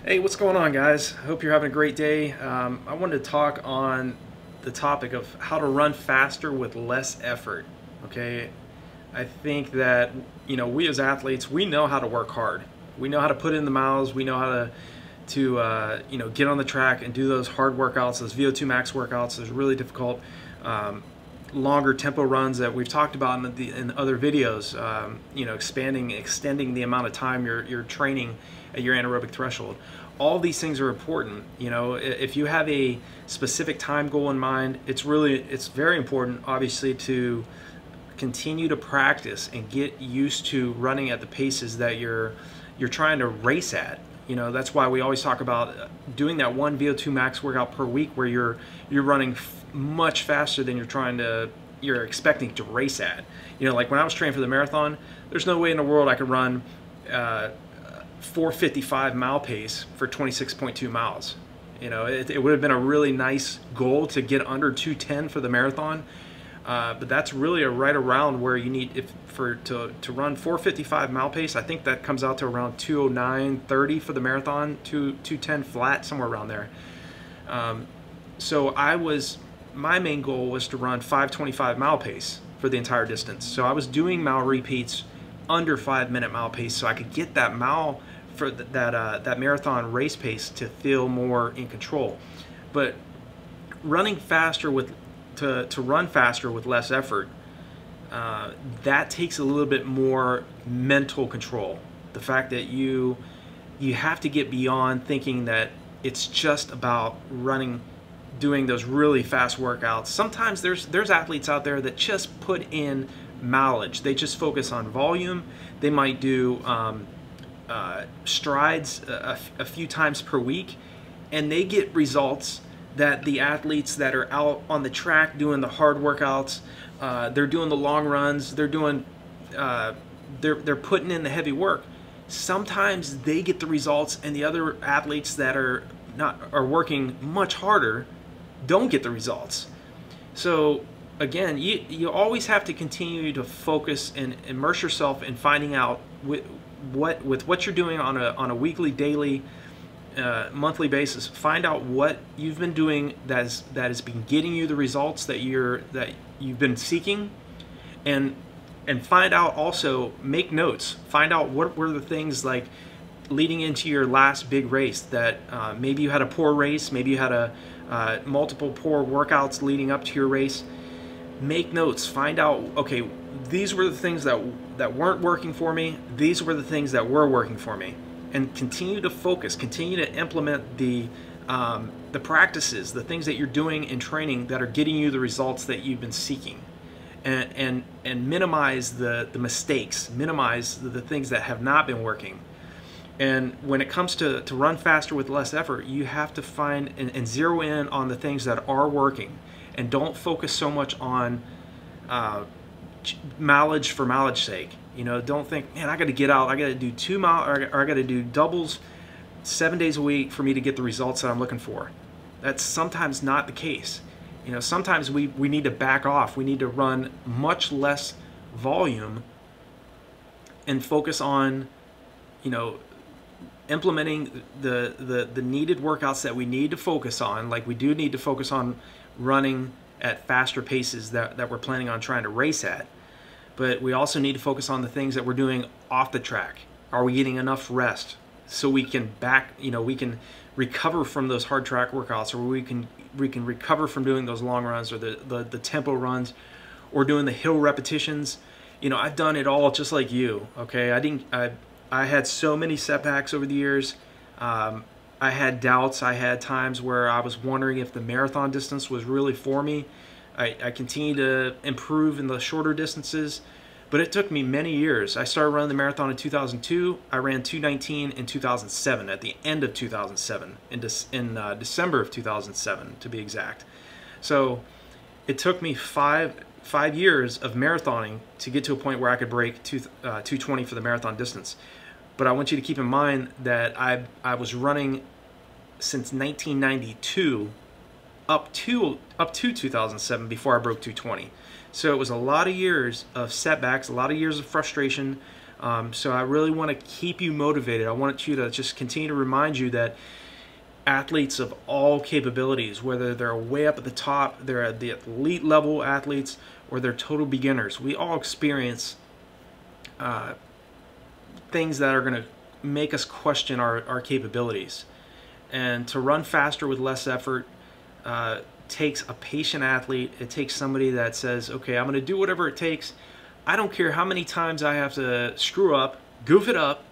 Hey, what's going on, guys? I hope you're having a great day. I wanted to talk on the topic of how to run faster with less effort. Okay, I think that we as athletes, we know how to work hard. We know how to put in the miles. We know how to get on the track and do those hard workouts, those VO2 max workouts. Those really difficult, longer tempo runs that we've talked about in other videos. Extending the amount of time you're training at your anaerobic threshold. All these things are important. If you have a specific time goal in mind, it's very important, obviously, to continue to practice and get used to running at the paces that you're trying to race at. That's why we always talk about doing that one VO2 max workout per week where you're running much faster than you're expecting to race at. Like when I was training for the marathon, there's no way in the world I could run 4:55 mile pace for 26.2 miles. It would have been a really nice goal to get under 2:10 for the marathon, but that's really right around where you need to run 4:55 mile pace. I think that comes out to around 2:09:30 for the marathon, 2:10 flat, somewhere around there. So my main goal was to run 5:25 mile pace for the entire distance. So I was doing mile repeats under 5-minute mile pace, so I could get that mile for that marathon race pace to feel more in control. But running faster to run faster with less effort, that takes a little bit more mental control. The fact that you have to get beyond thinking that it's just about doing those really fast workouts. Sometimes there's athletes out there that just put in mileage. They just focus on volume. They might do strides a few times per week, and they get results that the athletes that are out on the track doing the hard workouts, they're doing the long runs, they're putting in the heavy work. Sometimes they get the results, and the other athletes that are working much harder don't get the results. So again, you always have to continue to focus and immerse yourself in finding out with what you're doing on a weekly, daily, monthly basis. Find out what you've been doing that has been getting you the results that you've been seeking, and find out, also make notes. Find out what were the things, like leading into your last big race, that maybe you had a poor race, maybe you had multiple poor workouts leading up to your race. Make notes. Find out, okay, these were the things that weren't working for me. These were the things that were working for me. And continue to focus. Continue to implement the practices, the things that you're doing in training that are getting you the results that you've been seeking. And minimize the mistakes. Minimize the things that have not been working. And when it comes to run faster with less effort, you have to find and zero in on the things that are working. And don't focus so much on mileage for mileage sake. Don't think, man, I got to get out, I got to do 2 mile, or I got to do doubles 7 days a week for me to get the results that I'm looking for. That's sometimes not the case. Sometimes we need to back off. We need to run much less volume and focus on, implementing the needed workouts that we need to focus on. Like, we do need to focus on running at faster paces that we're planning on trying to race at. But we also need to focus on the things that we're doing off the track. Are we getting enough rest so we can we can recover from those hard track workouts, or we can recover from doing those long runs, or the tempo runs, or doing the hill repetitions. I've done it all just like you. Okay, I had so many setbacks over the years. I had doubts. I had times where I was wondering if the marathon distance was really for me. I continued to improve in the shorter distances, but it took me many years. I started running the marathon in 2002. I ran 2:19 in 2007, at the end of 2007, in December of 2007 to be exact. So it took me five years of marathoning to get to a point where I could break 2:20 for the marathon distance. But I want you to keep in mind that I was running since 1992 up to 2007 before I broke 2:20. So it was a lot of years of setbacks, a lot of years of frustration, So I really want to keep you motivated. I want you to just continue to remind you that athletes of all capabilities, whether they're way up at the top, they're at the elite level athletes, or they're total beginners, we all experience things that are going to make us question our capabilities. And to run faster with less effort takes a patient athlete. It takes somebody that says, okay, I'm going to do whatever it takes. I don't care how many times I have to screw up, goof it up.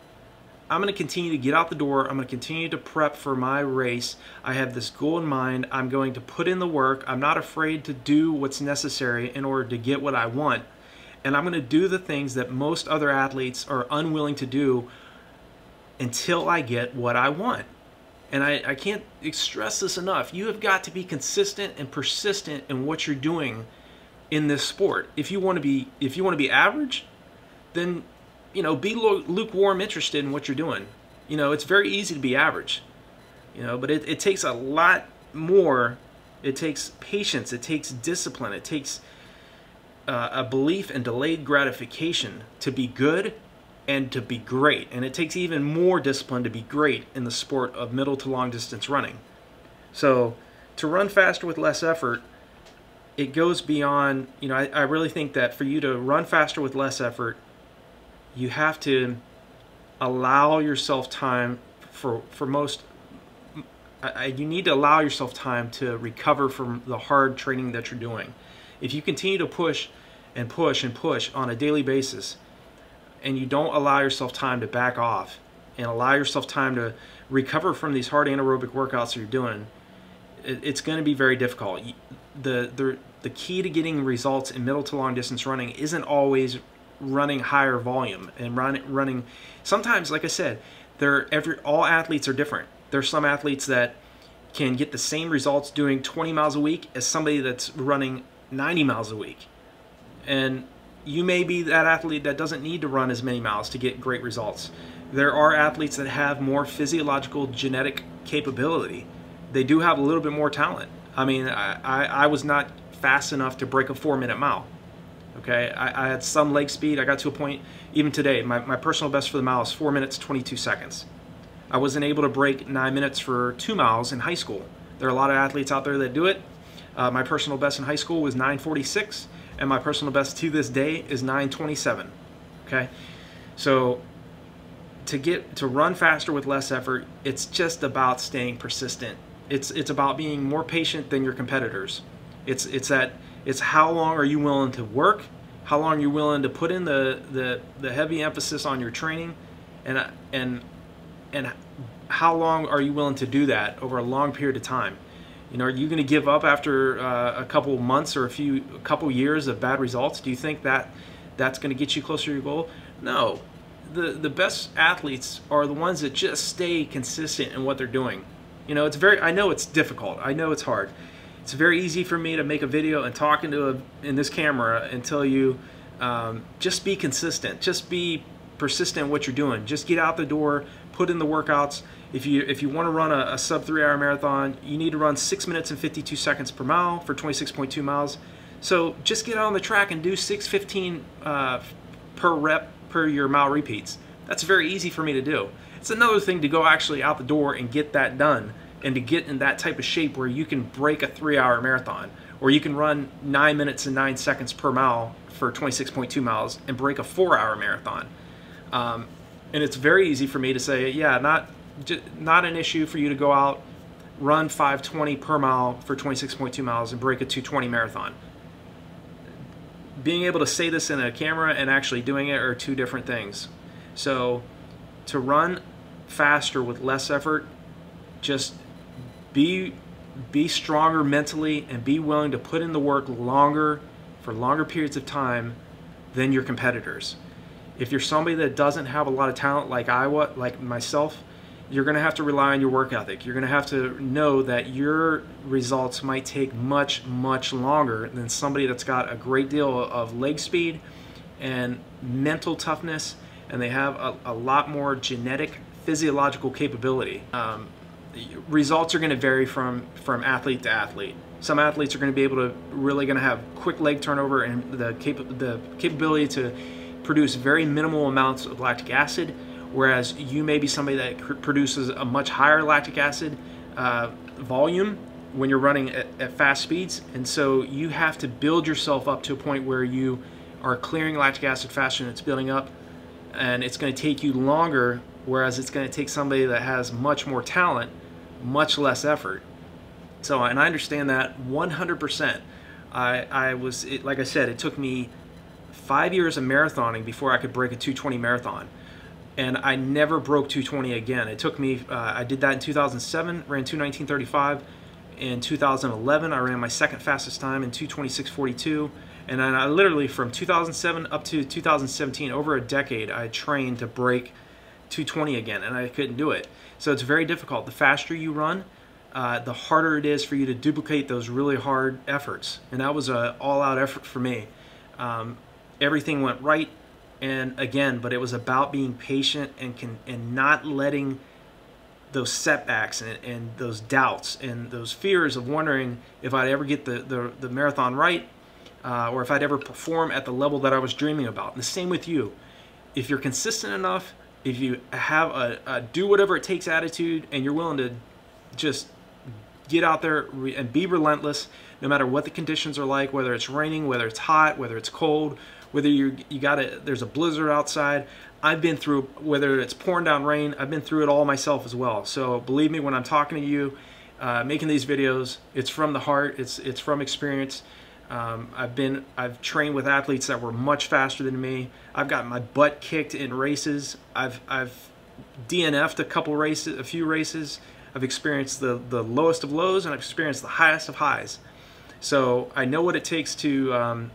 I'm going to continue to get out the door. I'm going to continue to prep for my race. I have this goal in mind. I'm going to put in the work. I'm not afraid to do what's necessary in order to get what I want. And I'm going to do the things that most other athletes are unwilling to do until I get what I want. And I can't stress this enough. You have got to be consistent and persistent in what you're doing in this sport. If you want to be average, then be lukewarm interested in what you're doing. It's very easy to be average, but it takes a lot more. It takes patience. It takes discipline. It takes a belief in delayed gratification to be good and to be great. And it takes even more discipline to be great in the sport of middle to long distance running. So to run faster with less effort, it goes beyond, I really think that for you to run faster with less effort, you have to allow yourself time you need to allow yourself time to recover from the hard training that you're doing. If you continue to push and push and push on a daily basis, and you don't allow yourself time to back off and allow yourself time to recover from these hard anaerobic workouts that you're doing, it's going to be very difficult. The key to getting results in middle to long distance running isn't always running higher volume and running. Sometimes, like I said, all athletes are different. There's some athletes that can get the same results doing 20 miles a week as somebody that's running 90 miles a week. And you may be that athlete that doesn't need to run as many miles to get great results. There are athletes that have more physiological genetic capability. They do have a little bit more talent. I mean, I was not fast enough to break a 4-minute mile. Okay, I had some leg speed. I got to a point, even today, my personal best for the mile is 4 minutes, 22 seconds. I wasn't able to break 9 minutes for 2 miles in high school. There are a lot of athletes out there that do it. My personal best in high school was 9:46. And my personal best to this day is 9:27. Okay, so to run faster with less effort, it's just about staying persistent. It's about being more patient than your competitors. It's how long are you willing to work, how long you're willing to put in the heavy emphasis on your training, and how long are you willing to do that over a long period of time. Are you going to give up after a couple months or a couple years of bad results? Do you think that that's going to get you closer to your goal? No. The best athletes are the ones that just stay consistent in what they're doing. I know it's difficult. I know it's hard. It's very easy for me to make a video and talk in this camera and tell you just be consistent. Just be persistent in what you're doing. Just get out the door, put in the workouts. If you want to run a sub 3-hour marathon, you need to run 6 minutes and 52 seconds per mile for 26.2 miles. So just get out on the track and do 6:15 per rep per your mile repeats. That's very easy for me to do. It's another thing to go actually out the door and get that done and to get in that type of shape where you can break a 3-hour marathon, or you can run 9 minutes and 9 seconds per mile for 26.2 miles and break a 4-hour marathon. And it's very easy for me to say, yeah, not an issue for you to go out, run 5:20 per mile for 26.2 miles and break a 2:20 marathon. Being able to say this in a camera and actually doing it are two different things. So to run faster with less effort, just be stronger mentally and be willing to put in the work for longer periods of time than your competitors. If you're somebody that doesn't have a lot of talent like myself, you're going to have to rely on your work ethic. You're going to have to know that your results might take much, much longer than somebody that's got a great deal of leg speed and mental toughness, and they have a lot more genetic, physiological capability. Results are going to vary from athlete to athlete. Some athletes are going to be able to really have quick leg turnover and the capability to produce very minimal amounts of lactic acid, whereas you may be somebody that produces a much higher lactic acid volume when you're running at fast speeds. And so you have to build yourself up to a point where you are clearing lactic acid faster than it's building up, and it's going to take you longer, whereas it's going to take somebody that has much more talent much less effort. So, and I understand that 100%. Like I said, it took me 5 years of marathoning before I could break a 220 marathon, and I never broke 220 again. It took me, I did that in 2007, ran 2:19:35. In 2011, I ran my second fastest time in 2:26:42. And then I literally, from 2007 up to 2017, over a decade, I trained to break 220 again, and I couldn't do it. So it's very difficult. The faster you run, the harder it is for you to duplicate those really hard efforts. And that was an all-out effort for me. Everything went right, and again, but it was about being patient and not letting those setbacks and those doubts and those fears of wondering if I'd ever get the marathon right, or if I'd ever perform at the level that I was dreaming about. And the same with you. If you're consistent enough, if you have a do whatever it takes attitude, and you're willing to just get out there and be relentless, no matter what the conditions are like, whether it's raining, whether it's hot, whether it's cold, whether there's a blizzard outside. I've been through, whether it's pouring down rain, I've been through it all myself as well. So believe me, when I'm talking to you, making these videos, it's from the heart, it's from experience. I've trained with athletes that were much faster than me. I've gotten my butt kicked in races. I've DNF'd a few races. I've experienced the lowest of lows, and I've experienced the highest of highs. So I know what it takes to, and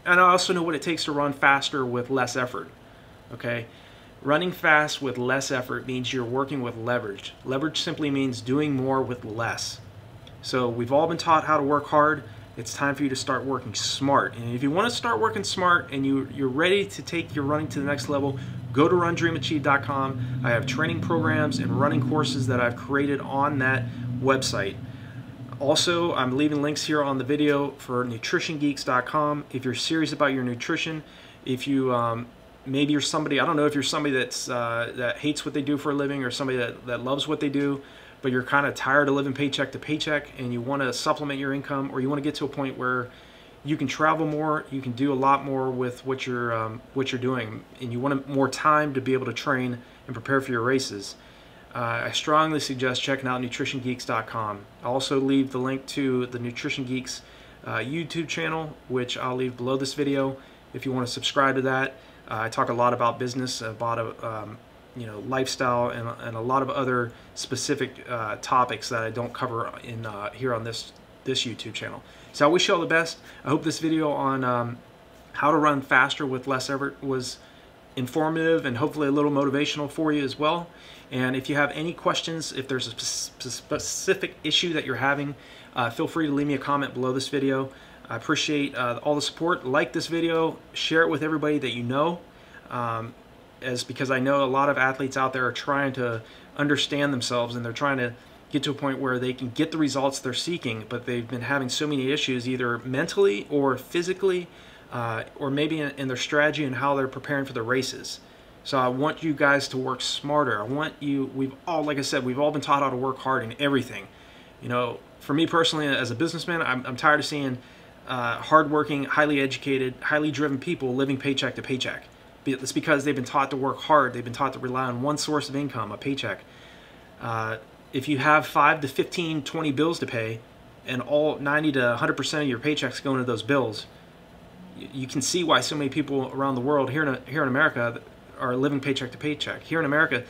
I also know what it takes to run faster with less effort. Okay, running fast with less effort means you're working with leverage. Leverage simply means doing more with less. So we've all been taught how to work hard. It's time for you to start working smart. And if you want to start working smart and you're ready to take your running to the next level, go to RunDreamAchieve.com. I have training programs and running courses that I've created on that website. Also, I'm leaving links here on the video for nutritiongeeks.com. If you're serious about your nutrition, if you maybe you're somebody, I don't know if you're somebody that hates what they do for a living, or somebody that loves what they do, but you're kind of tired of living paycheck to paycheck, and you want to supplement your income, or you want to get to a point where you can travel more, you can do a lot more with what you're doing, and you want more time to be able to train and prepare for your races. I strongly suggest checking out nutritiongeeks.com. I'll also leave the link to the Nutrition Geeks YouTube channel, which I'll leave below this video if you want to subscribe to that. I talk a lot about business, about lifestyle, and a lot of other specific topics that I don't cover in here on this YouTube channel. So I wish you all the best. I hope this video on how to run faster with less effort was informative and hopefully a little motivational for you as well. And if you have any questions, if there's a specific issue that you're having, feel free to leave me a comment below this video. I appreciate all the support. Like this video, share it with everybody that you know, because I know a lot of athletes out there are trying to understand themselves, and they're trying to get to a point where they can get the results they're seeking, but they've been having so many issues, either mentally or physically, or maybe in their strategy and how they're preparing for the races. So I want you guys to work smarter. I want you, like I said, we've all been taught how to work hard in everything. You know, for me personally, as a businessman, I'm tired of seeing hardworking, highly educated, highly driven people living paycheck to paycheck. It's because they've been taught to work hard. They've been taught to rely on one source of income, a paycheck. If you have 5 to 15, 20 bills to pay, and all 90 to 100% of your paychecks go into those bills, you can see why so many people around the world, here in America, are living paycheck to paycheck. Here in America,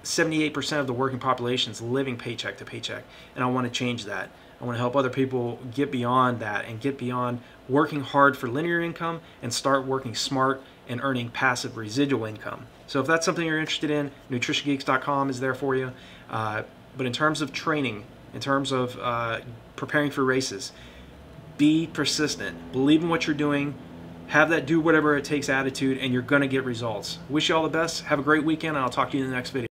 78% of the working population is living paycheck to paycheck, and I want to change that. I want to help other people get beyond that and get beyond working hard for linear income and start working smart and earning passive residual income. So if that's something you're interested in, nutritiongeeks.com is there for you. But in terms of training, in terms of preparing for races, be persistent. Believe in what you're doing. Have that do whatever it takes attitude, and you're going to get results. Wish you all the best. Have a great weekend, and I'll talk to you in the next video.